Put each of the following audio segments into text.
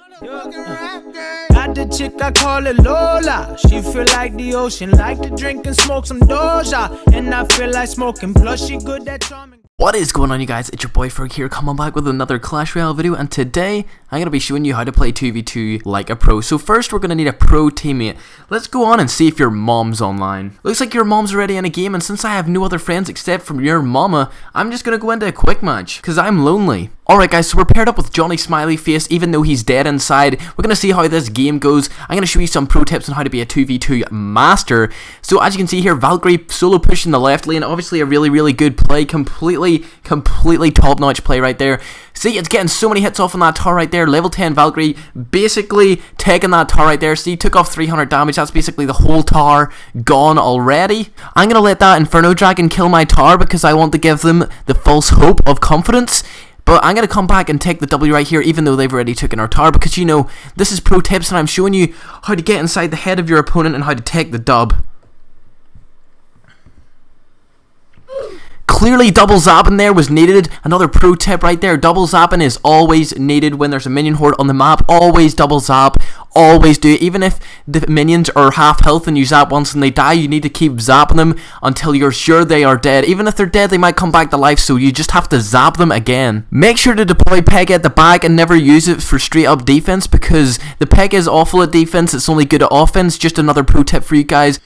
Got the chick, I call it Lola. She feel like the ocean, like to drink and smoke some Doja. And I feel like smoking, plus she good at charming. What is going on, you guys? It's your boy Ferg here, coming back with another Clash Royale video, and today I'm going to be showing you how to play 2v2 like a pro. So first we're going to need a pro teammate. Let's go on and see if your mom's online. Looks like your mom's already in a game, and since I have no other friends except from your mama, I'm just going to go into a quick match, because I'm lonely. Alright guys, so we're paired up with Johnny Smiley Face, even though he's dead inside. We're going to see how this game goes. I'm going to show you some pro tips on how to be a 2v2 master. So as you can see here, Valkyrie solo pushing the left lane, obviously a really good play, completely top-notch play right there. See, it's getting so many hits off on that tower right there. Level 10 Valkyrie basically taking that tower right there. See, took off 300 damage. That's basically the whole tower gone already. I'm going to let that Inferno Dragon kill my tower because I want to give them the false hope of confidence. But I'm going to come back and take the W right here, even though they've already taken our tower, because, you know, this is pro tips, and I'm showing you how to get inside the head of your opponent and how to take the dub. Clearly double zapping there was needed. Another pro tip right there. Double zapping is always needed when there's a minion horde on the map. Always double zap. Always do it. Even if the minions are half health and you zap once and they die, you need to keep zapping them until you're sure they are dead. Even if they're dead, they might come back to life, so you just have to zap them again. Make sure to deploy Peg at the back and never use it for straight up defense, because the Peg is awful at defense. It's only good at offense. Just another pro tip for you guys.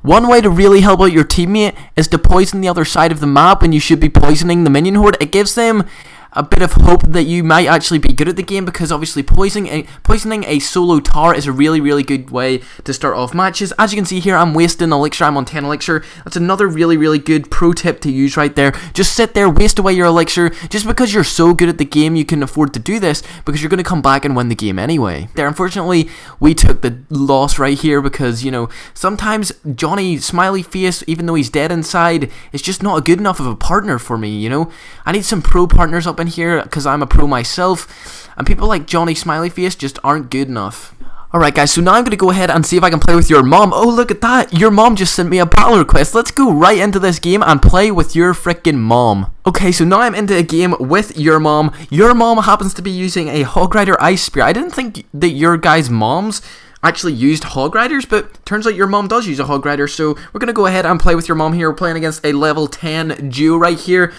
One way to really help out your teammate is to poison the other side of the map, and you should be poisoning the minion horde. It gives them a bit of hope that you might actually be good at the game, because obviously poisoning a solo tower is a really good way to start off matches. As you can see here, I'm wasting elixir. I'm on 10 elixir. That's another really good pro tip to use right there. Just sit there, waste away your elixir. Just because you're so good at the game, you can afford to do this, because you're going to come back and win the game anyway. There, unfortunately, we took the loss right here because, you know, sometimes Johnny Smiley Face, even though he's dead inside, is just not good enough of a partner for me, you know. I need some pro partners up in here because I'm a pro myself, and people like Johnny Smiley Face just aren't good enough. Alright guys, so now I'm going to go ahead and see if I can play with your mom. Oh, look at that, your mom just sent me a battle request. Let's go right into this game and play with your freaking mom. Okay, so now I'm into a game with your mom. Your mom happens to be using a Hog Rider Ice Spear. I didn't think that your guys' moms actually used Hog Riders, but turns out your mom does use a Hog Rider, so we're going to go ahead and play with your mom here. We're playing against a level 10 duo right here,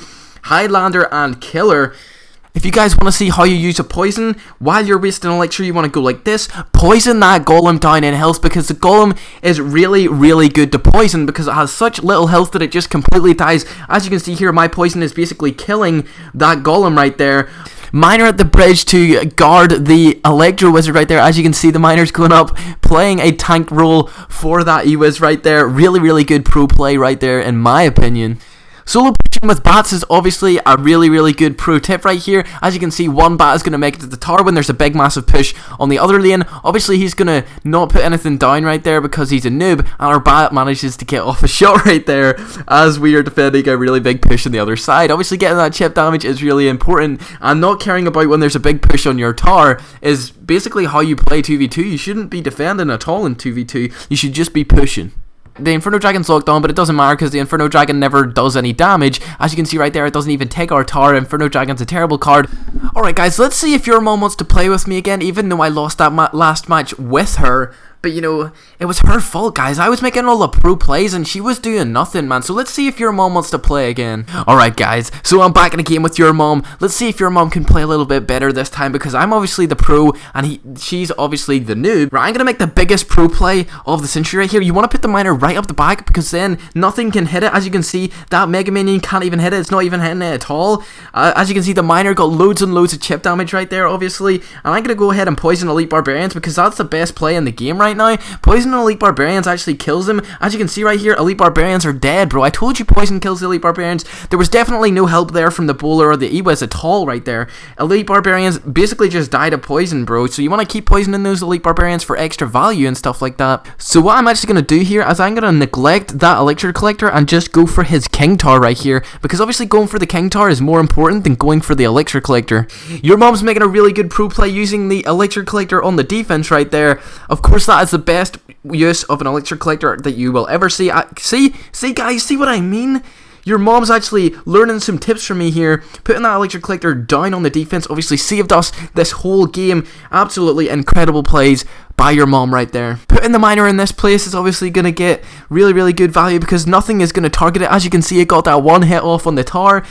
Highlander and Killer. If you guys want to see how you use a poison while you're wasting elixir, you want to go like this. Poison that golem down in health, because the golem is really good to poison because it has such little health that it just completely dies. As you can see here, my poison is basically killing that golem right there. Miner at the bridge to guard the Electro Wizard right there. As you can see, the miner's going up, playing a tank role for that E-Wiz right there. Really good pro play right there, in my opinion. Solo pushing with bats is obviously a really good pro tip right here. As you can see, one bat is going to make it to the tower when there's a big massive push on the other lane. Obviously he's going to not put anything down right there because he's a noob, and our bat manages to get off a shot right there as we are defending a really big push on the other side. Obviously getting that chip damage is really important, and not caring about when there's a big push on your tower is basically how you play 2v2. You shouldn't be defending at all in 2v2, you should just be pushing. The Inferno Dragon's locked on, but it doesn't matter because the Inferno Dragon never does any damage. As you can see right there, it doesn't even take our tower. Inferno Dragon's a terrible card. Alright guys, let's see if your mom wants to play with me again, even though I lost that last match with her. But, you know, it was her fault, guys. I was making all the pro plays and she was doing nothing, man. So let's see if your mom wants to play again. Alright, guys. So I'm back in a game with your mom. Let's see if your mom can play a little bit better this time, because I'm obviously the pro and she's obviously the noob. Right, I'm going to make the biggest pro play of the century right here. You want to put the miner right up the back, because then nothing can hit it. As you can see, that Mega Minion can't even hit it. It's not even hitting it at all. As you can see, the miner got loads and loads of chip damage right there, obviously. And I'm going to go ahead and poison Elite Barbarians because that's the best play in the game right now. Poison Elite Barbarians actually kills them. As you can see right here, Elite Barbarians are dead, bro. I told you poison kills the Elite Barbarians. There was definitely no help there from the bowler or the E-Wiz at all right there. Elite Barbarians basically just died of poison, bro. So you want to keep poisoning those Elite Barbarians for extra value and stuff like that. So what I'm actually going to do here is I'm going to neglect that Elixir Collector and just go for his King Tower right here, because obviously going for the King Tower is more important than going for the Elixir Collector. Your mom's making a really good pro play using the Elixir Collector on the defense right there. Of course, that is the best use of an Elixir Collector that you will ever see. See guys, see what I mean? your mom's actually learning some tips from me here, putting that electric collector down on the defense, obviously saved us this whole game. Absolutely incredible plays by your mom right there. Putting the miner in this place is obviously going to get really good value because nothing is going to target it. As you can see, it got that one hit off on the tower.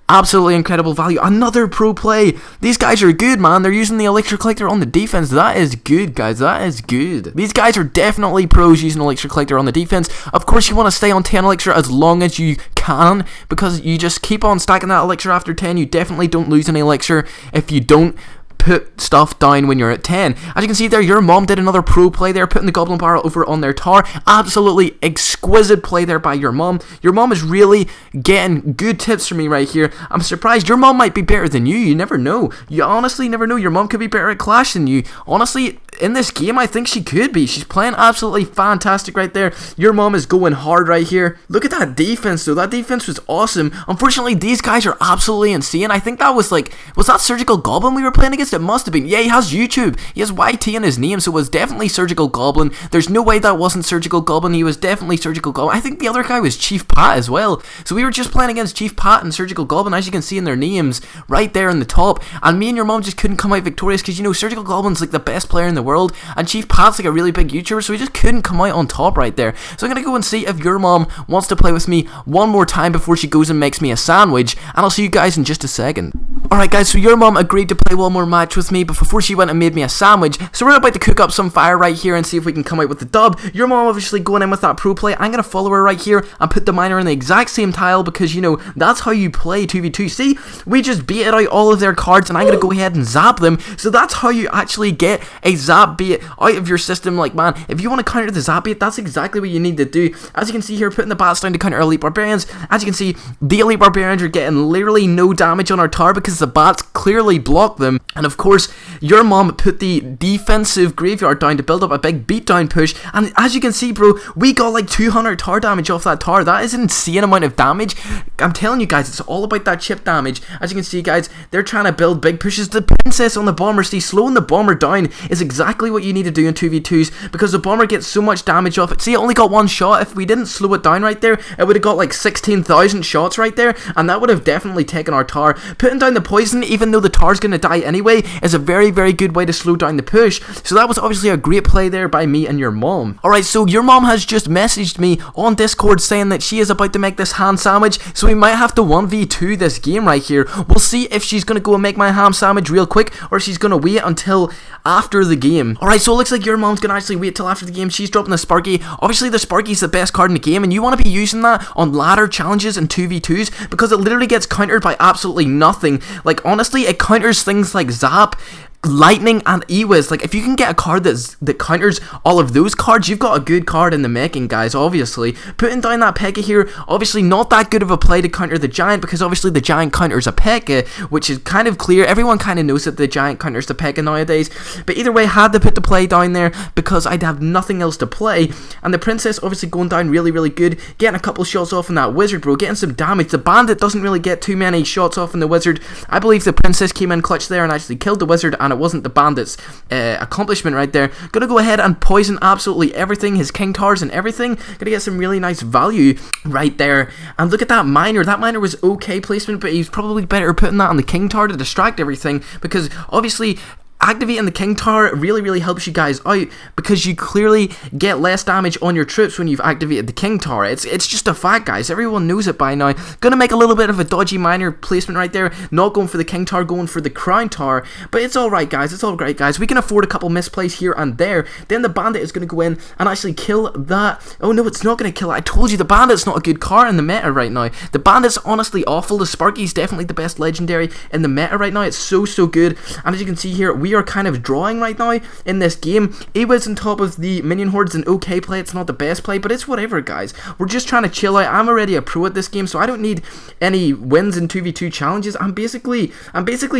Absolutely incredible value. Another pro play. These guys are good, man. They're using the electric collector on the defense. That is good, guys. That is good. These guys are definitely pros using electric collector on the defense. Of course, you want to stay on 10 elixir as long as you can because you just keep on stacking that elixir after 10. You definitely don't lose any elixir if you don't put stuff down when you're at 10. As you can see there, your mom did another pro play there, putting the goblin barrel over on their tower. Absolutely exquisite play there by your mom. Your mom is really getting good tips from me right here. I'm surprised. Your mom might be better than you. You never know. You honestly never know. Your mom could be better at Clash than you. Honestly, in this game, I think she could be. She's playing absolutely fantastic right there. Your mom is going hard right here. Look at that defense, though. That defense was awesome. Unfortunately, these guys are absolutely insane. I think that was that Surgical Goblin we were playing against? It must have been. Yeah, he has YouTube. He has YT in his name, so it was definitely Surgical Goblin. There's no way that wasn't Surgical Goblin. He was definitely Surgical Goblin. I think the other guy was Chief Pat as well. So we were just playing against Chief Pat and Surgical Goblin, as you can see in their names right there in the top. And me and your mom just couldn't come out victorious because, you know, Surgical Goblin's like the best player in the world, and Chief Pat's like a really big YouTuber, so we just couldn't come out on top right there. So I'm going to go and see if your mom wants to play with me one more time before she goes and makes me a sandwich, and I'll see you guys in just a second. Alright guys, so your mom agreed to play one more match with me, but before she went and made me a sandwich, so we're about to cook up some fire right here and see if we can come out with the dub. Your mom obviously going in with that pro play. I'm going to follow her right here and put the miner in the exact same tile because, you know, that's how you play 2v2. See, we just baited out all of their cards and I'm going to go ahead and zap them. So that's how you actually get a zap bait out of your system. Like, man, if you want to counter the zap bait, that's exactly what you need to do. As you can see here, putting the bats down to counter elite barbarians. As you can see, the elite barbarians are getting literally no damage on our tower because the bats clearly block them. And of course, your mom put the defensive graveyard down to build up a big beatdown push, and as you can see, bro, we got like 200 tower damage off that tower. That is an insane amount of damage. I'm telling you guys, it's all about that chip damage. As you can see, guys, they're trying to build big pushes. The princess on the bomber, see, slowing the bomber down is exactly what you need to do in 2v2s because the bomber gets so much damage off it. See, it only got one shot. If we didn't slow it down right there, it would have got like 16,000 shots right there, and that would have definitely taken our tower. Putting down the poison, even though the tower's going to die anyway, is a very good way to slow down the push. So that was obviously a great play there by me and your mom. Alright, so your mom has just messaged me on Discord saying that she is about to make this ham sandwich, so we might have to 1v2 this game right here. We'll see if she's going to go and make my ham sandwich real quick, or she's going to wait until after the game. Alright, so it looks like your mom's going to actually wait till after the game. She's dropping the Sparky. Obviously, the Sparky's the best card in the game, and you want to be using that on ladder challenges and 2v2s because it literally gets countered by absolutely nothing. Like, honestly, it counters things like Zap, Lightning, and Ewiz. Like, if you can get a card that counters all of those cards, you've got a good card in the making, guys. Obviously, putting down that Pekka here, obviously not that good of a play to counter the Giant because obviously the Giant counters a Pekka, which is kind of clear. Everyone kind of knows that the Giant counters the Pekka nowadays, but either way, had to put the play down there because I'd have nothing else to play. And the Princess obviously going down really good, getting a couple shots off on that Wizard, bro, getting some damage. The Bandit doesn't really get too many shots off on the Wizard. I believe the Princess came in clutch there and actually killed the Wizard, and it wasn't the Bandit's accomplishment right there. Gonna go ahead and poison absolutely everything, his king towers and everything. Gonna get some really nice value right there. And look at that miner. That miner was okay placement, but he's probably better putting that on the king tower to distract everything because obviously activating the king tower really helps you guys out because you clearly get less damage on your troops when you've activated the king tower. It's just a fact, guys. Everyone knows it by now. Gonna make a little bit of a dodgy miner placement right there, not going for the king tower, going for the crown tower, but it's alright, guys. It's alright, guys. We can afford a couple misplays here and there. Then the bandit is gonna go in and actually kill that. Oh no, it's not gonna kill it. I told you the bandit's not a good card in the meta right now. The bandit's honestly awful. The Sparky's definitely the best legendary in the meta right now. It's so good, and as you can see here, we are kind of drawing right now in this game. Ewiz on top of the minion horde's an okay play. It's not the best play, but it's whatever, guys. We're just trying to chill out. I'm already a pro at this game, so I don't need any wins in 2v2 challenges. I'm basically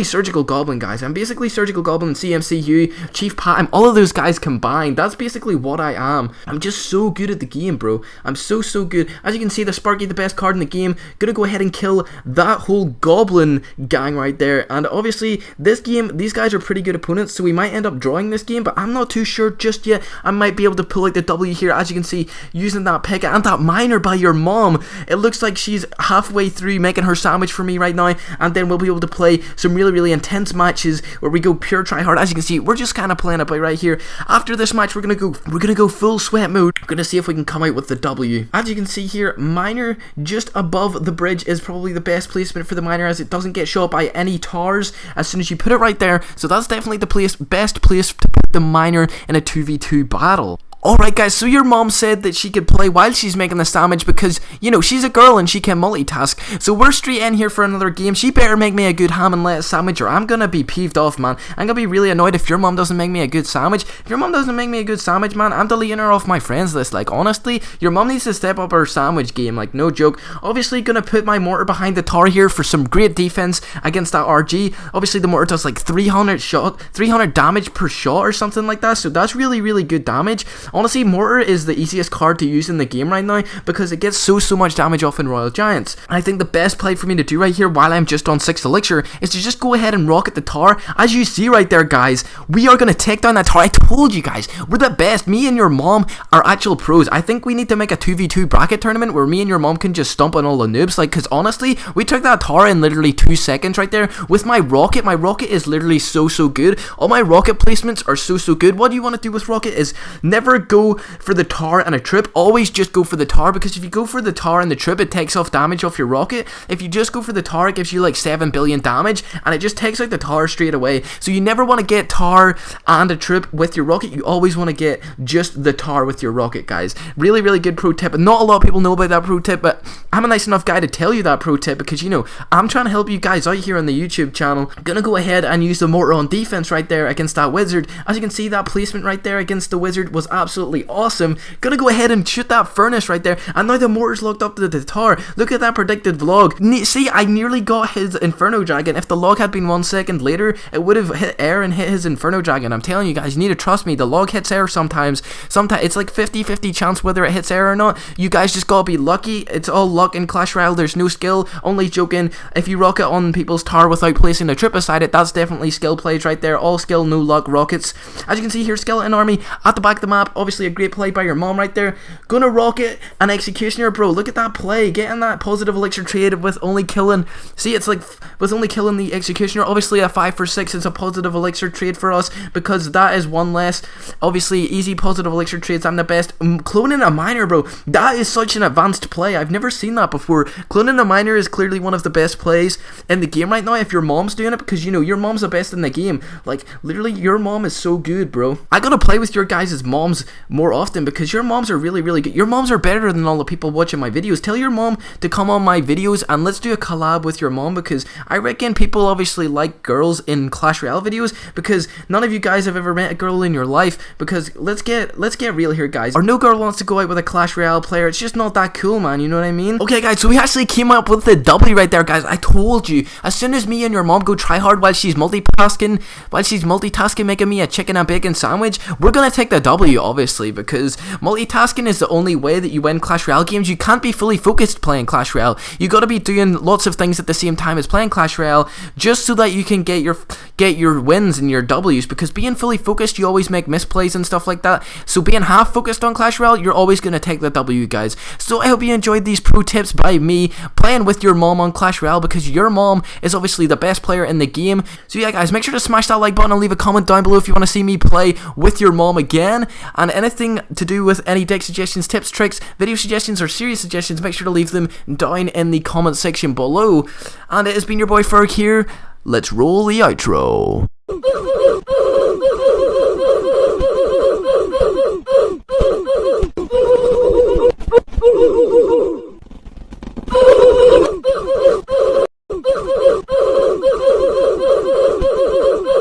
Surgical Goblin, guys. I'm basically Surgical Goblin, CMCU, Chief Pat. I'm all of those guys combined. That's basically what I am. I'm just so good at the game, bro. I'm so good. As you can see, the Sparky, the best card in the game. Gonna go ahead and kill that whole Goblin gang right there. And obviously, this game, these guys are pretty good opponents, so we might end up drawing this game, but I'm not too sure just yet. I might be able to pull like the W here, as you can see, using that pick and that miner by your mom. It looks like she's halfway through making her sandwich for me right now, and then we'll be able to play some really intense matches where we go pure try hard. As you can see, we're just kind of playing it by right here. After this match, we're gonna go full sweat mode. We're gonna see if we can come out with the W. As you can see here, miner just above the bridge is probably the best placement for the miner, as it doesn't get shot by any tars as soon as you put it right there. So that's definitely the best place to put the miner in a 2v2 battle. Alright guys, so your mom said that she could play while she's making the sandwich because, you know, she's a girl and she can multitask. So we're straight in here for another game. She better make me a good ham and lettuce sandwich or I'm gonna be peeved off, man. I'm gonna be really annoyed if your mom doesn't make me a good sandwich. If your mom doesn't make me a good sandwich, man, I'm deleting her off my friends list. Like, honestly, your mom needs to step up her sandwich game, like, no joke. Obviously, gonna put my mortar behind the tower here for some great defense against that RG. Obviously, the mortar does like 300 damage per shot or something like that, so that's really good damage. Honestly, mortar is the easiest card to use in the game right now because it gets so much damage off in Royal Giants. I think the best play for me to do right here while I'm just on 6 elixir is to just go ahead and rocket the tower. As you see right there, guys, we are going to take down that tower. I told you guys, we're the best. Me and your mom are actual pros. I think we need to make a 2v2 bracket tournament where me and your mom can just stomp on all the noobs, like, because honestly, we took that tower in literally 2 seconds right there with my rocket. My rocket is literally so good. All my rocket placements are so good. What you want to do with rocket is never go for the tower and a trip. Always just go for the tower, because if you go for the tower and the trip, it takes off damage off your rocket. If you just go for the tower, it gives you like 7 billion damage and it just takes out the tower straight away. So you never want to get tower and a trip with your rocket. You always want to get just the tower with your rocket, guys. Really good pro tip. Not a lot of people know about that pro tip, but I'm a nice enough guy to tell you that pro tip because, you know, I'm trying to help you guys out here on the YouTube channel. Gonna go ahead and use the mortar on defense right there against that wizard. As you can see, that placement right there against the wizard was absolutely awesome. Gonna go ahead and shoot that furnace right there, and now the mortar's locked up to the tower. Look at that predicted vlog. See, I nearly got his Inferno Dragon. If the log had been 1 second later, it would have hit air and hit his Inferno Dragon. I'm telling you guys, you need to trust me. The log hits air sometimes. Sometimes it's like 50-50 chance whether it hits air or not. You guys just gotta be lucky. It's all luck in Clash Royale. There's no skill. Only joking. If you rocket on people's tower without placing a trip beside it, that's definitely skill plays right there. All skill, no luck rockets. As you can see here, Skeleton Army at the back of the map. Obviously a great play by your mom right there. Gonna rocket an Executioner, bro. Look at that play. Getting that positive elixir trade with only killing. See, it's like with only killing the Executioner. Obviously a 5 for 6 is a positive elixir trade for us because that is one less. Obviously easy positive elixir trades. I'm the best. Cloning a miner, bro. That is such an advanced play. I've never seen that before. Cloning a miner is clearly one of the best plays in the game right now if your mom's doing it, because, you know, your mom's the best in the game. Like, literally, your mom is so good, bro. I gotta play with your guys' moms more often because your moms are really good. Your moms are better than all the people watching my videos. Tell your mom to come on my videos and let's do a collab with your mom, because I reckon people obviously like girls in Clash Royale videos, because none of you guys have ever met a girl in your life. Because let's get real here, guys. Or no girl wants to go out with a Clash Royale player. It's just not that cool, man. You know what I mean? Okay, guys, so we actually came up with the W right there, guys. I told you. As soon as me and your mom go try hard while she's multitasking, making me a chicken and bacon sandwich, we're gonna take the W, obviously, because multitasking is the only way that you win Clash Royale games. You can't be fully focused playing Clash Royale. You gotta be doing lots of things at the same time as playing Clash Royale, just so that you can get your wins and your W's, because being fully focused, you always make misplays and stuff like that. So being half focused on Clash Royale, you're always gonna take the W, guys. So I hope you enjoyed these pro tips by me playing with your mom on Clash Royale, because your mom is obviously the best player in the game. So yeah, guys, make sure to smash that like button and leave a comment down below if you want to see me play with your mom again. And anything to do with any deck suggestions, tips, tricks, video suggestions, or series suggestions, make sure to leave them down in the comment section below. And it has been your boy Ferg here. Let's roll the outro.